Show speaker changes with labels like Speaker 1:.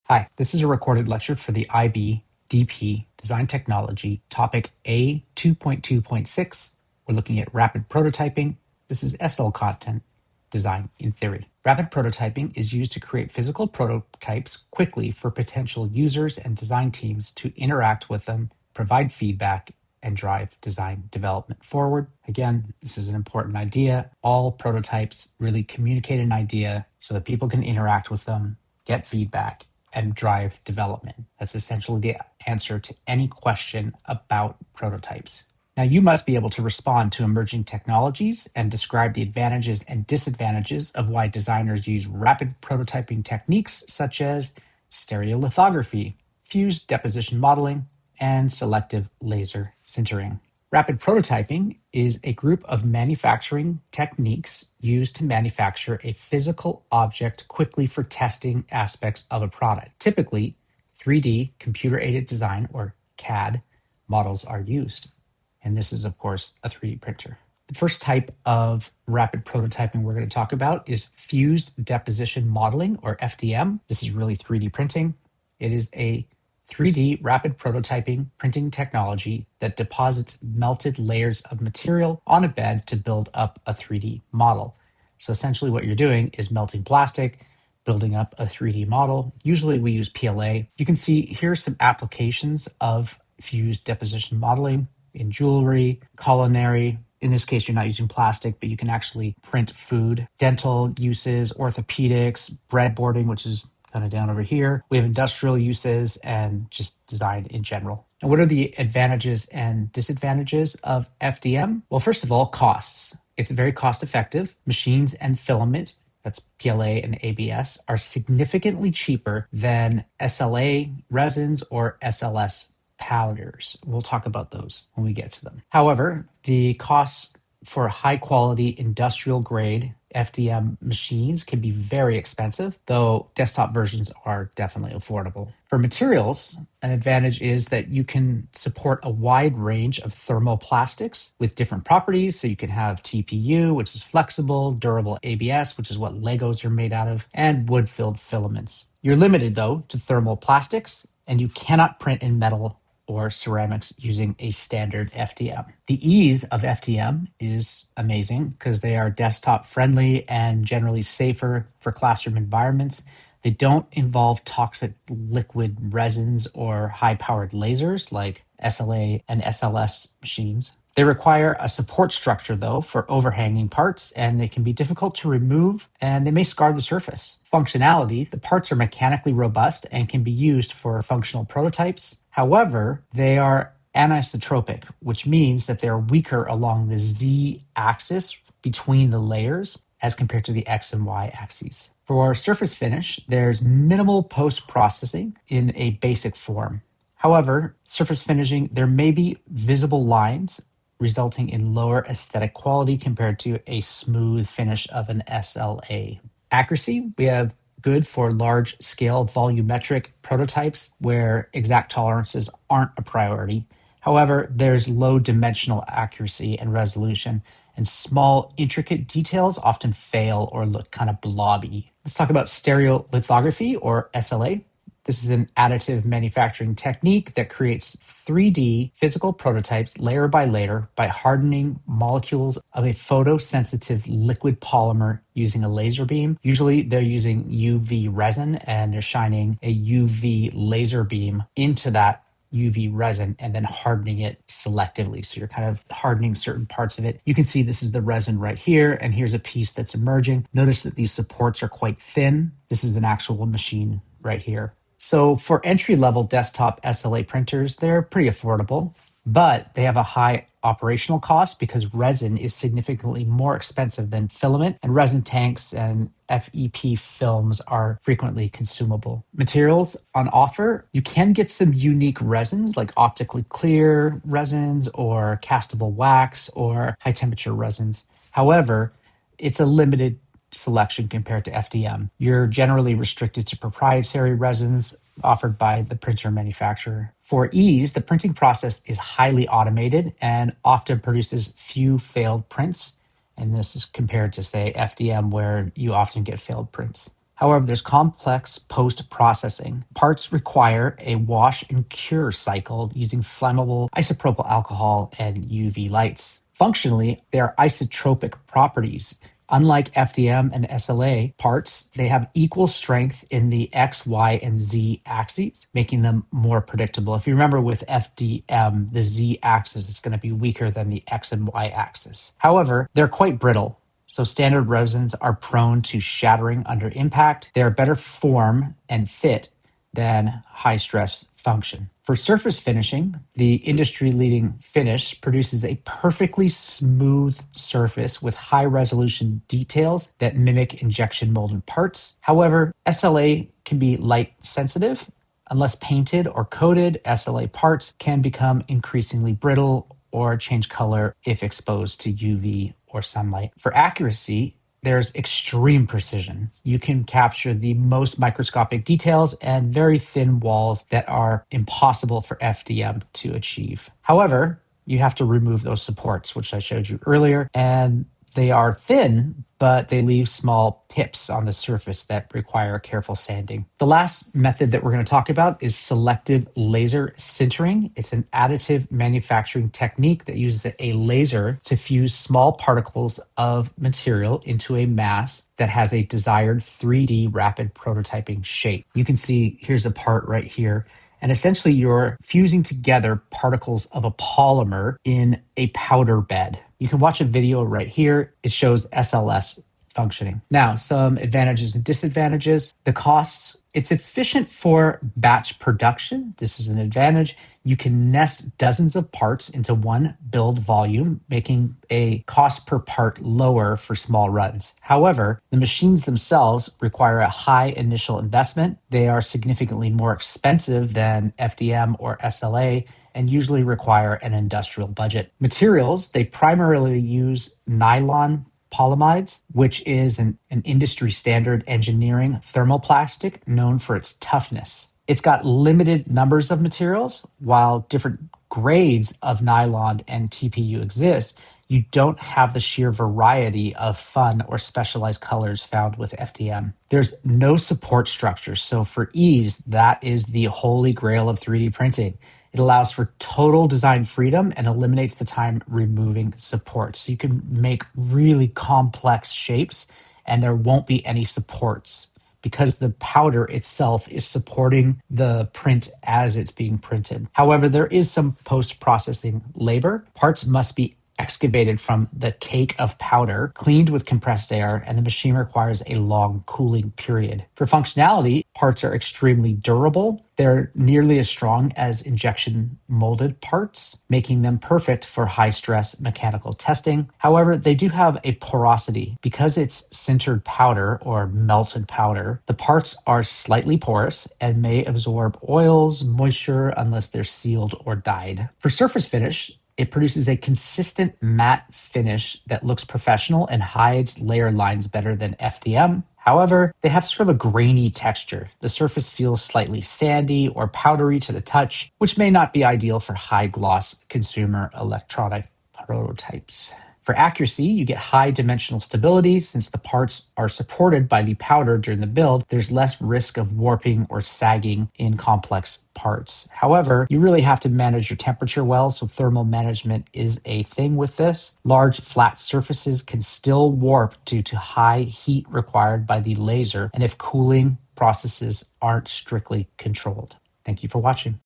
Speaker 1: Hi, this is a recorded lecture for the IB DP Design Technology topic A2.2.6. We're looking at rapid prototyping. This is SL content, design in theory. Rapid prototyping is used to create physical prototypes quickly for potential users and design teams to interact with them, provide feedback, and drive design development forward. Again, this is an important idea. All prototypes really communicate an idea so that people can interact with them, get feedback, and drive development. That's essentially the answer to any question about prototypes. Now, you must be able to respond to emerging technologies and describe the advantages and disadvantages of why designers use rapid prototyping techniques such as stereolithography, fused deposition modeling, and selective laser sintering. Rapid prototyping is a group of manufacturing techniques used to manufacture a physical object quickly for testing aspects of a product. Typically, 3D computer-aided design, or CAD, models are used. And this is, of course, a 3D printer. The first type of rapid prototyping we're going to talk about is fused deposition modeling, or FDM. This is really 3D printing. It is a 3D rapid prototyping printing technology that deposits melted layers of material on a bed to build up a 3D model. So essentially what you're doing is melting plastic, building up a 3D model. Usually we use PLA. You can see here's some applications of fused deposition modeling in jewelry, culinary. In this case, you're not using plastic, but you can actually print food, dental uses, orthopedics, breadboarding, which is kind of down over here. We have industrial uses and just design in general. And what are the advantages and disadvantages of FDM? Well, first of all, costs. It's very cost effective. Machines and filament, that's PLA and ABS, are significantly cheaper than SLA resins or SLS powders. We'll talk about those when we get to them. However, the costs for high quality industrial grade FDM machines can be very expensive, though desktop versions are definitely affordable. For materials, an advantage is that you can support a wide range of thermoplastics with different properties. So you can have TPU, which is flexible, durable ABS, which is what Legos are made out of, and wood-filled filaments. You're limited, though, to thermoplastics, and you cannot print in metal or ceramics using a standard FDM. The ease of FDM is amazing because they are desktop friendly and generally safer for classroom environments. They don't involve toxic liquid resins or high-powered lasers like SLA and SLS machines. They require a support structure, though, for overhanging parts, and they can be difficult to remove, and they may scar the surface. Functionality, the parts are mechanically robust and can be used for functional prototypes. However, they are anisotropic, which means that they're weaker along the Z-axis between the layers as compared to the X and Y axes. For surface finish, there's minimal post-processing in a basic form. However, surface finishing, there may be visible lines resulting in lower aesthetic quality compared to a smooth finish of an SLA. Accuracy, we have good for large-scale volumetric prototypes where exact tolerances aren't a priority. However, there's low dimensional accuracy and resolution, and small, intricate details often fail or look kind of blobby. Let's talk about stereolithography, or SLA. This is an additive manufacturing technique that creates 3D physical prototypes layer by layer by hardening molecules of a photosensitive liquid polymer using a laser beam. Usually they're using UV resin and they're shining a UV laser beam into that UV resin and then hardening it selectively. So you're kind of hardening certain parts of it. You can see this is the resin right here, and here's a piece that's emerging. Notice that these supports are quite thin. This is an actual machine right here. So for entry-level desktop SLA printers, they're pretty affordable, but they have a high operational cost because resin is significantly more expensive than filament, and resin tanks and FEP films are frequently consumable. Materials on offer, you can get some unique resins like optically clear resins or castable wax or high-temperature resins. However, it's a limited selection compared to FDM. You're generally restricted to proprietary resins offered by the printer manufacturer. For ease, the printing process is highly automated and often produces few failed prints. And this is compared to, say, FDM, where you often get failed prints. However, there's complex post-processing. Parts require a wash and cure cycle using flammable isopropyl alcohol and UV lights. Functionally, they are isotropic properties. Unlike FDM and SLA parts, they have equal strength in the X, Y, and Z axes, making them more predictable. If you remember with FDM, the Z axis is going to be weaker than the X and Y axis. However, they're quite brittle. So standard resins are prone to shattering under impact. They are better form and fit than high stress function. For surface finishing, the industry-leading finish produces a perfectly smooth surface with high-resolution details that mimic injection molded parts. However, SLA can be light sensitive. Unless painted or coated, SLA parts can become increasingly brittle or change color if exposed to UV or sunlight. For accuracy, there's extreme precision. You can capture the most microscopic details and very thin walls that are impossible for FDM to achieve. However, you have to remove those supports, which I showed you earlier, and they are thin, but they leave small pips on the surface that require careful sanding. The last method that we're going to talk about is selective laser sintering. It's an additive manufacturing technique that uses a laser to fuse small particles of material into a mass that has a desired 3D rapid prototyping shape. You can see here's a part right here. And essentially, you're fusing together particles of a polymer in a powder bed. You can watch a video right here. It shows SLS functioning. Now, some advantages and disadvantages. The costs, it's efficient for batch production. This is an advantage. You can nest dozens of parts into one build volume, making a cost per part lower for small runs. However, the machines themselves require a high initial investment. They are significantly more expensive than FDM or SLA and usually require an industrial budget. Materials, they primarily use nylon polyamides, which is an industry standard engineering thermoplastic known for its toughness. It's got limited numbers of materials. While different grades of nylon and TPU exist, you don't have the sheer variety of fun or specialized colors found with FDM. There's no support structure, so for ease, that is the holy grail of 3D printing. It allows for total design freedom and eliminates the time removing support. So you can make really complex shapes and there won't be any supports because the powder itself is supporting the print as it's being printed. However, there is some post-processing labor. Parts must be excavated from the cake of powder, cleaned with compressed air, and the machine requires a long cooling period. For functionality, parts are extremely durable. They're nearly as strong as injection molded parts, making them perfect for high-stress mechanical testing. However, they do have a porosity. Because it's sintered powder or melted powder, the parts are slightly porous and may absorb oils, moisture, unless they're sealed or dyed. For surface finish, it produces a consistent matte finish that looks professional and hides layer lines better than FDM. However, they have sort of a grainy texture. The surface feels slightly sandy or powdery to the touch, which may not be ideal for high-gloss consumer electronic prototypes. For accuracy, you get high dimensional stability. Since the parts are supported by the powder during the build, there's less risk of warping or sagging in complex parts. However, you really have to manage your temperature well, so thermal management is a thing with this. Large flat surfaces can still warp due to high heat required by the laser, and if cooling processes aren't strictly controlled. Thank you for watching.